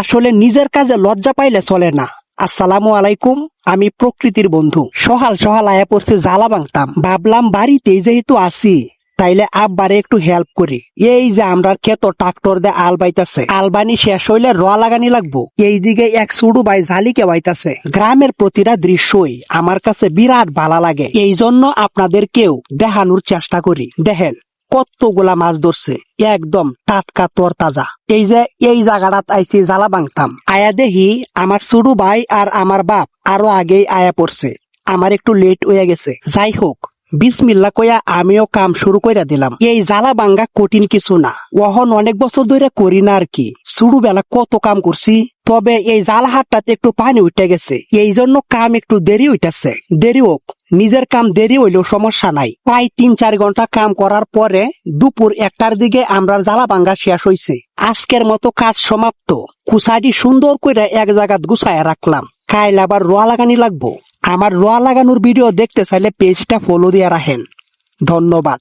আসলে নিজের কাজে লজ্জা পাইলে চলে না। আসসালামু আলাইকুম, আমি প্রকৃতির বন্ধু। সহাল সহাল আয়া পড়ছে জ্বালা ভাঙতাম, ভাবলাম বাড়িতেই যেহেতু আছি তাইলে আব্বারে একটু হেল্প করি। এই যে আমরা ক্ষেত ট্রাক্টর দিয়ে আল বাইতাছে, আলবানি শেষ হইলে রোয়া লাগানি লাগবো। এইদিকে এক সুডু ভাই ঝালিকে বাইতাছে। গ্রামের প্রতিটা দৃশ্যই আমার কাছে বিরাট ভালো লাগে, এই জন্য আপনাদেরকেও দেখানোর চেষ্টা করি। দেখেন কতগুলা মাছ ধরছে, একদম টাটকা তরতাজা। এই যে এই জায়গাটাত আইছি জ্বালা ভাঙতাম, আয়া দেখি আমার ছোট ভাই আর আমার বাপ আরো আগেই আয়া পড়ছে। আমার একটু লেট হয়ে গেছে, যাই হোক বিসমিল্লা কইয়া আমিও কাম শুরু কইরা দিলাম। এই জ্বালা ভাঙ্গা কঠিন কিছু না, ওহন অনেক বছর ধরে করি না আর কি। ছোটবেলা কত কাম করছি, তবে এই জাল হাটটাতে একটু পানি উঠে গেছে, এই জন্য কাম একটু দেরি হইতেছে। দেরি হোক, নিজের কাম দেরি হইলেও সমস্যা নাই। প্রায় ৩-৪ ঘন্টা কাম করার পরে দুপুর ১টার দিকে আমরা জ্বালা ভাঙ্গা শেষ হইছে। আজকের মতো কাজ সমাপ্ত। কুসাটি সুন্দর করে এক জায়গাত গুছাইয়া রাখলাম, কাইল আবার রোয়া লাগানি লাগবো। আমার রোয়া লাগানোর ভিডিও দেখতে চাইলে পেজটা ফলো দিয়ে রাখেন। ধন্যবাদ।